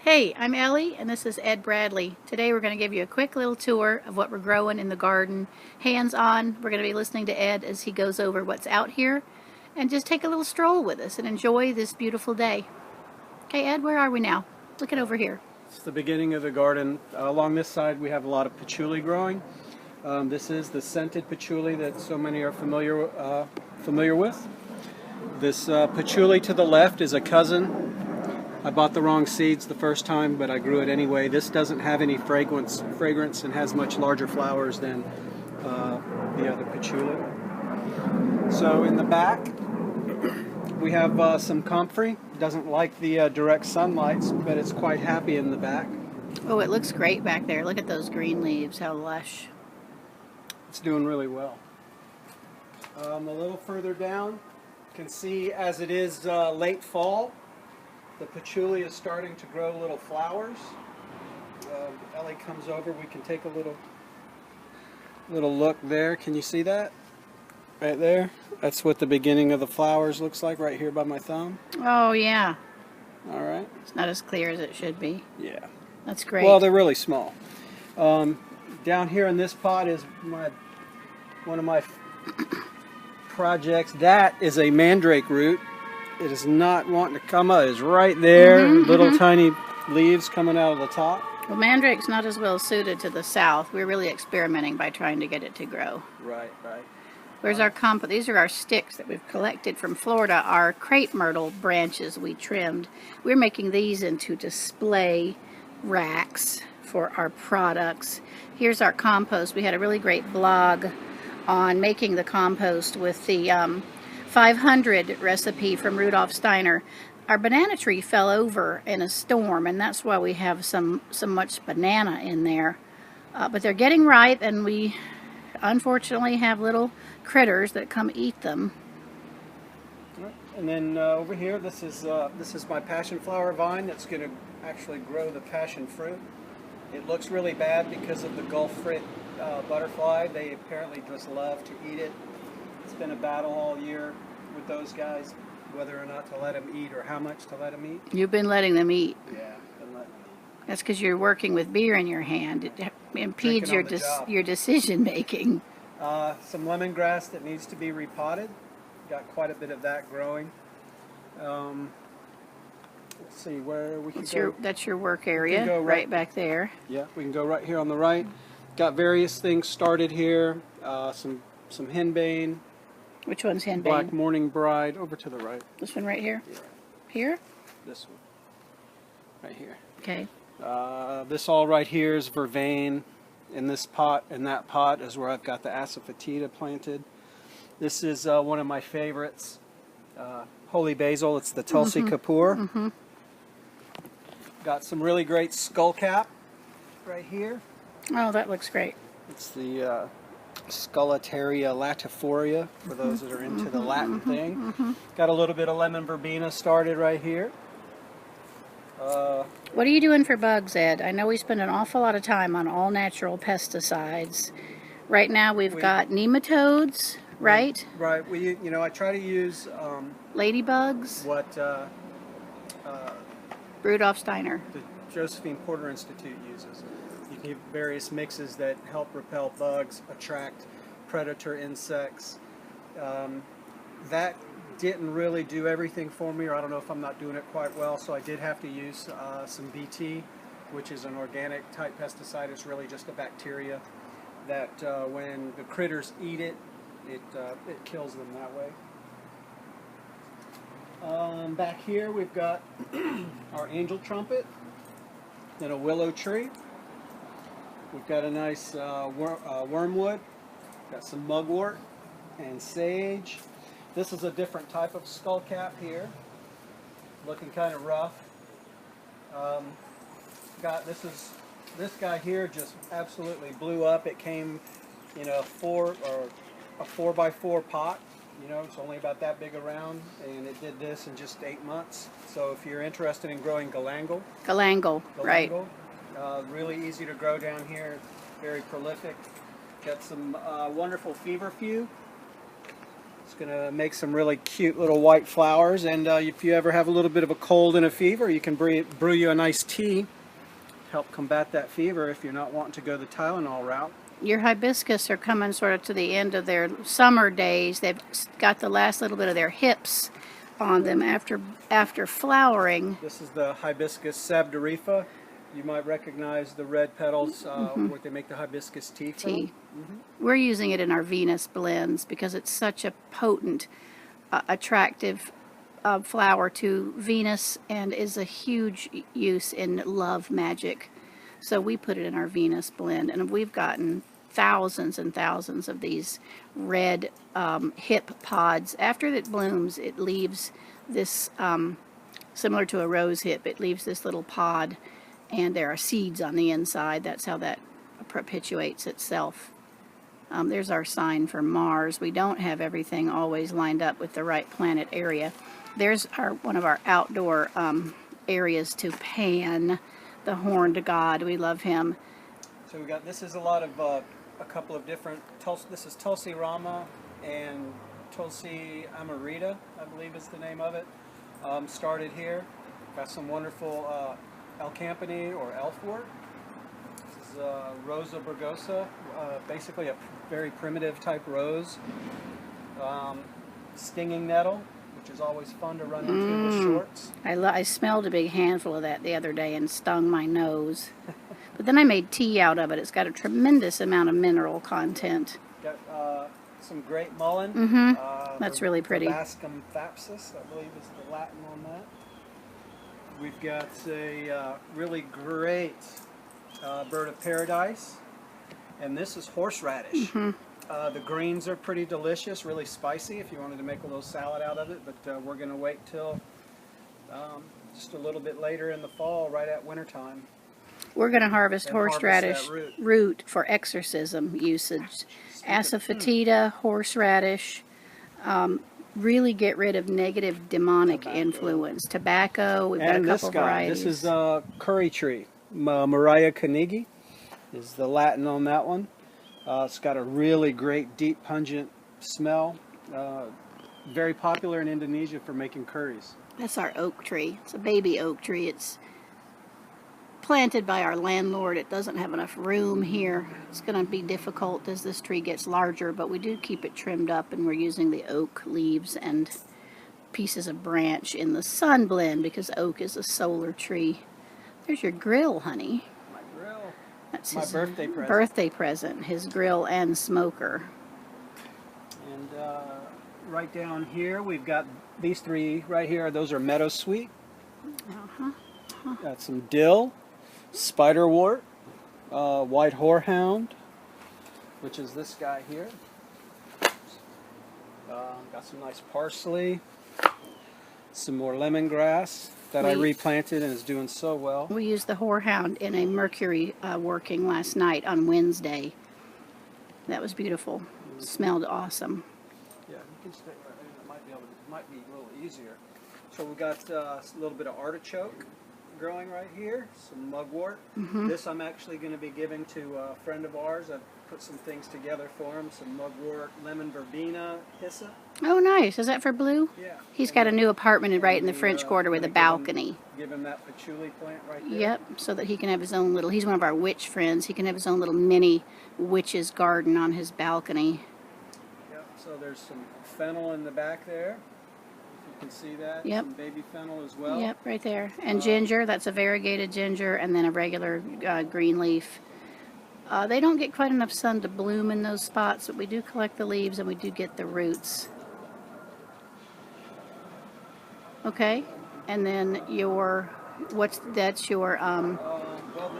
Hey, I'm Ellie, and this is Ed Bradley. Today we're going to give you a quick little tour of what we're growing in the garden. Hands-on, we're going to be listening to Ed as he goes over what's out here, and just take a little stroll with us and enjoy this beautiful day. Okay, Ed, where are we now? Look at over here. It's the beginning of the garden. Along this side we have a lot of patchouli growing. This is the scented patchouli that so many are familiar with. This patchouli to the left is a cousin. I bought the wrong seeds the first time, but I grew it anyway. This doesn't have any fragrance and has much larger flowers than the other patchouli. So in the back we have some comfrey. Doesn't like the direct sunlight, but it's quite happy in the back. Oh, it looks great back there. Look at those green leaves, how lush. It's doing really well. A little further down, you can see as it is late fall, the patchouli is starting to grow little flowers. Ellie comes over, we can take a little look there. Can you see that? Right there? That's what the beginning of the flowers looks like right here by my thumb. Oh, yeah. All right. It's not as clear as it should be. Yeah. That's great. Well, they're really small. Down here in this pot is one of my projects. That is a mandrake root. It is not wanting to come up. It's right there. Little tiny leaves coming out of the top. Well, mandrake's not as well suited to the south. We're really experimenting by trying to get it to grow. Right, right. Where's our compost? These are our sticks that we've collected from Florida, our crepe myrtle branches we trimmed. We're making these into display racks for our products. Here's our compost. We had a really great blog on making the compost with the 500 recipe from Rudolf Steiner. Our banana tree fell over in a storm, and that's why we have so much banana in there. But they're getting ripe, and we unfortunately have little critters that come eat them. And then over here, this is my passion flower vine that's going to actually grow the passion fruit. It looks really bad because of the Gulf frit butterfly. They apparently just love to eat it. It's been a battle all year with those guys, whether or not to let them eat or how much to let them eat. You've been letting them eat. Yeah, been letting them eat. That's because you're working with beer in your hand. It impedes your decision making. Some lemongrass that needs to be repotted. Got quite a bit of that growing. Let's see where we can go. That's your work area, right back there. Yeah, we can go right here on the right. Got various things started here. Some henbane. Which one's henbane? Black morning bride. Over to the right. This one right here? Yeah. Here? This one. Right here. Okay. This all right here is vervain. In this pot and that pot is where I've got the asafoetida planted. This is one of my favorites. Holy basil. It's the Tulsi Kapoor. Got some really great skullcap right here. Oh, that looks great. It's the Scullitaria latifolia, for those that are into the Latin thing. Got a little bit of lemon verbena started right here. What are you doing for bugs, Ed? I know we spend an awful lot of time on all natural pesticides. Right now we've got nematodes, right? Right. I try to use Ladybugs. what Rudolf Steiner. the Josephine Porter Institute uses. You can get various mixes that help repel bugs, attract predator insects. That didn't really do everything for me, or I don't know if I'm not doing it quite well, so I did have to use some BT, which is an organic type pesticide. It's really just a bacteria that when the critters eat it, it kills them that way. Back here we've got our angel trumpet and a willow tree. We've got a nice wormwood, got some mugwort and sage. This is a different type of skullcap here, looking kind of rough. This guy here just absolutely blew up. It came in a 4x4 pot. It's only about that big around, and it did this in just 8 months. So if you're interested in growing galangal, Right. Really easy to grow down here, very prolific. Got some wonderful feverfew. It's going to make some really cute little white flowers, and if you ever have a little bit of a cold and a fever, you can brew you a nice tea, help combat that fever if you're not wanting to go the Tylenol route. Your hibiscus are coming sort of to the end of their summer days. They've got the last little bit of their hips on them after flowering. This is the Hibiscus sabdorifa. You might recognize the red petals where they make the hibiscus tea from. We're using it in our Venus blends because it's such a potent, attractive flower to Venus and is a huge use in love magic. So we put it in our Venus blend, and we've gotten thousands and thousands of these red hip pods. After it blooms, it leaves this, similar to a rose hip, it leaves this little pod, and there are seeds on the inside. That's how that perpetuates itself. There's our sign for Mars. We don't have everything always lined up with the right planet area. There's one of our outdoor areas to Pan, the horned god. We love him. So we got, this is a lot of a couple of different, this is Tulsi Rama and Tulsi Amarita, I believe is the name of it. Started here. Got some wonderful Alcampany or elfwort. This is Rosa burgosa, basically a very primitive type rose. Stinging nettle, which is always fun to run into with shorts. I smelled a big handful of that the other day and stung my nose. But then I made tea out of it. It's got a tremendous amount of mineral content. Got some great mullein. That's really pretty. Hibiscus thapsus, I believe is the Latin on that. We've got a really great bird of paradise, and this is horseradish. The greens are pretty delicious, really spicy if you wanted to make a little salad out of it, but we're going to wait till just a little bit later in the fall, right at wintertime. We're going to harvest horseradish harvest root for exorcism usage. Asafoetida, horseradish, really get rid of negative demonic influence. Tobacco, we've got a couple varieties. This is curry tree. Mariah Carnegie is the Latin on that one. It's got a really great, deep, pungent smell. Very popular in Indonesia for making curries. That's our oak tree. It's a baby oak tree. It's planted by our landlord. It doesn't have enough room here. It's going to be difficult as this tree gets larger, but we do keep it trimmed up, and we're using the oak leaves and pieces of branch in the sun blend because oak is a solar tree. There's your grill, honey. My grill. That's my his birthday present. His grill and smoker. And right down here, we've got these three right here. Those are meadowsweet. Got some dill, spiderwort, white horehound, which is this guy here. Got some nice parsley, some more lemongrass that I replanted and is doing so well. We used the horehound in a mercury working last night on Wednesday. That was beautiful. Smelled awesome. Yeah, you can stay right there. It might be a little easier. So we got a little bit of artichoke growing right here, some mugwort. This I'm actually going to be giving to a friend of ours. I've put some things together for him, some mugwort, lemon verbena, hyssop. Oh, nice. Is that for Blue? Yeah. He's got a new apartment right in the French Quarter with a balcony. Give him that patchouli plant right there. Yep, so that he can have his own little, he's one of our witch friends, he can have his own little mini witch's garden on his balcony. Yep, so there's some fennel in the back there. You can see that. Yep. Some baby fennel as well. Yep, right there. And ginger, that's a variegated ginger, and then a regular green leaf. They don't get quite enough sun to bloom in those spots, but we do collect the leaves and we do get the roots. Okay, and then your, that's your, well,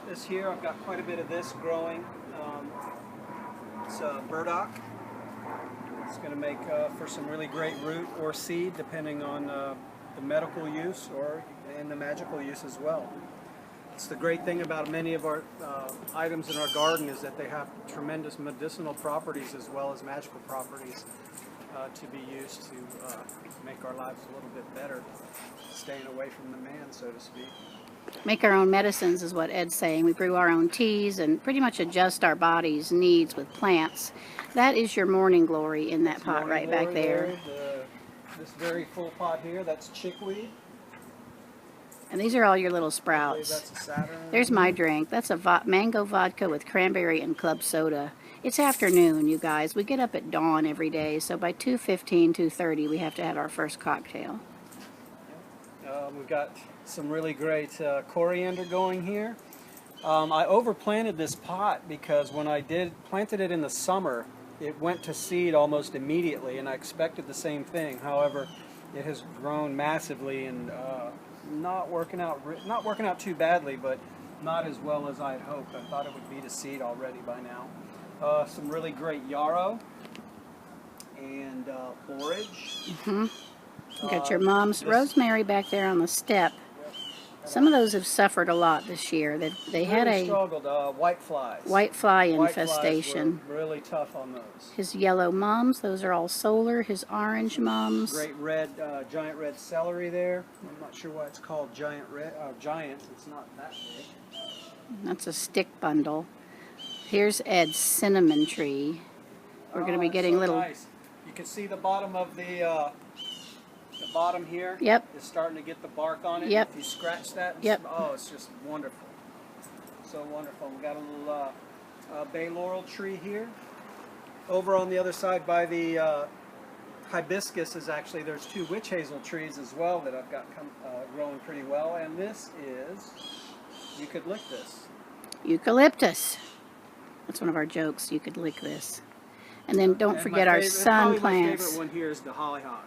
this here, I've got quite a bit of this growing. It's burdock. It's going to make for some really great root or seed, depending on the medical use and the magical use as well. It's the great thing about many of our items in our garden is that they have tremendous medicinal properties as well as magical properties to be used to make our lives a little bit better, staying away from the man, so to speak. Make our own medicines is what Ed's saying. We brew our own teas and pretty much adjust our body's needs with plants. That is your morning glory in that pot right back there. This very full pot here, that's chickweed. And these are all your little I believe sprouts. that's a Saturn. There's my drink. That's a mango vodka with cranberry and club soda. It's afternoon, you guys. We get up at dawn every day, so by 2:15, 2:30, we have to have our first cocktail. We've got some really great coriander going here. I overplanted this pot because when I planted it in the summer, it went to seed almost immediately, and I expected the same thing. However, it has grown massively and not working out too badly, but not as well as I had hoped. I thought it would be to seed already by now. Some really great yarrow and borage. You got your mom's rosemary back there on the step. Some of those have suffered a lot this year. They had really a struggled. White flies. white fly White infestation. flies were really tough on those. His yellow mums, those are all solar. His orange mums. Great red, giant red celery there. I'm not sure why it's called giant red. Giant. It's not that big. That's a stick bundle. Here's Ed's cinnamon tree. We're going to be getting so little. Nice. You can see the bottom of the bottom here. Yep. Is starting to get the bark on it. Yep. If you scratch that. Yep. Oh, it's just wonderful. So wonderful. We got a little bay laurel tree here. Over on the other side by the hibiscus is actually, there's 2 witch hazel trees as well that I've got growing pretty well. And this is eucalyptus. Eucalyptus. That's one of our jokes. You could lick this. And then don't forget our sun plants. My favorite one here is the hollyhock.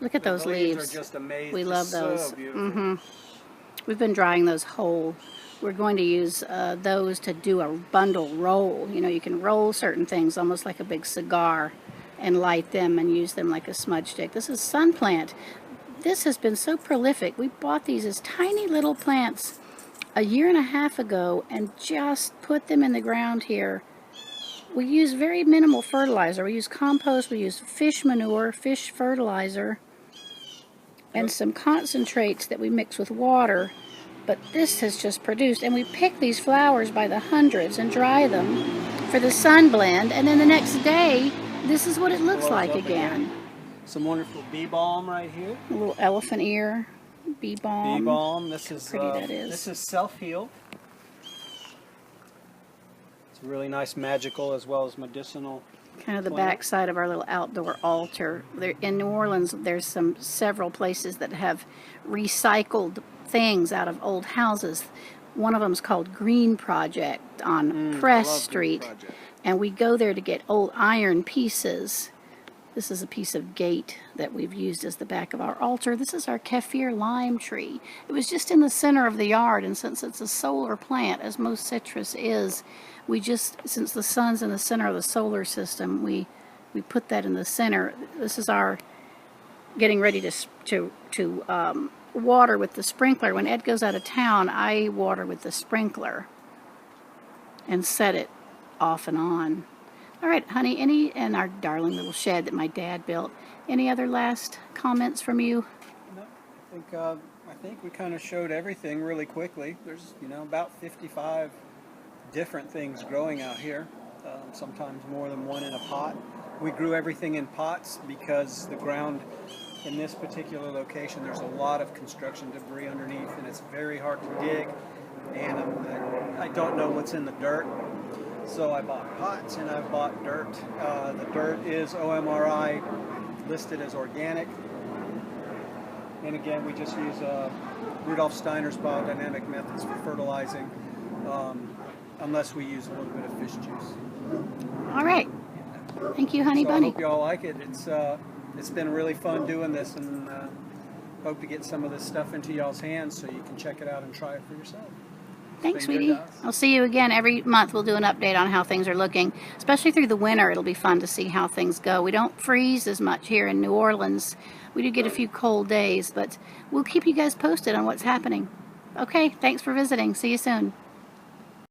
Look at those leaves. Are just amazing. We love Just those. So beautiful. We've been drying those whole. We're going to use those to do a bundle roll. You know, you can roll certain things almost like a big cigar and light them and use them like a smudge stick. This is sun plant. This has been so prolific. We bought these as tiny little plants a year and a half ago and just put them in the ground here. We use very minimal fertilizer. We use compost, we use fish manure, fish fertilizer, and some concentrates that we mix with water. But this has just produced, and we pick these flowers by the hundreds and dry them for the sun blend, and then the next day, this is what it looks like again. Some wonderful bee balm right here. A little elephant ear, bee balm. Bee balm. This is pretty that is. This is self-heal. It's really nice, magical as well as medicinal. Kind of the back side of our little outdoor altar. There, in New Orleans, there's several places that have recycled things out of old houses. One of them is called Green Project on Press Street, and we go there to get old iron pieces. This is a piece of gate that we've used as the back of our altar. This is our Kaffir lime tree. It was just in the center of the yard, and since it's a solar plant, as most citrus is, we just, since the sun's in the center of the solar system, we put that in the center. This is our getting ready to water with the sprinkler. When Ed goes out of town, I water with the sprinkler and set it off and on. All right, honey, and our darling little shed that my dad built. Any other last comments from you? No, I think we kind of showed everything really quickly. There's, about 55 different things growing out here, sometimes more than one in a pot. We grew everything in pots because the ground in this particular location, there's a lot of construction debris underneath, and it's very hard to dig, and I don't know what's in the dirt. So I bought pots and I bought dirt. The dirt is OMRI listed as organic. And again, we just use Rudolf Steiner's biodynamic methods for fertilizing, unless we use a little bit of fish juice. All right. Thank you, honey bunny. I hope you all like it. It's been really fun doing this, and hope to get some of this stuff into y'all's hands so you can check it out and try it for yourself. Thanks, sweetie. I'll see you again every month. We'll do an update on how things are looking, especially through the winter. It'll be fun to see how things go. We don't freeze as much here in New Orleans. We do get a few cold days, but we'll keep you guys posted on what's happening. Okay, thanks for visiting. See you soon.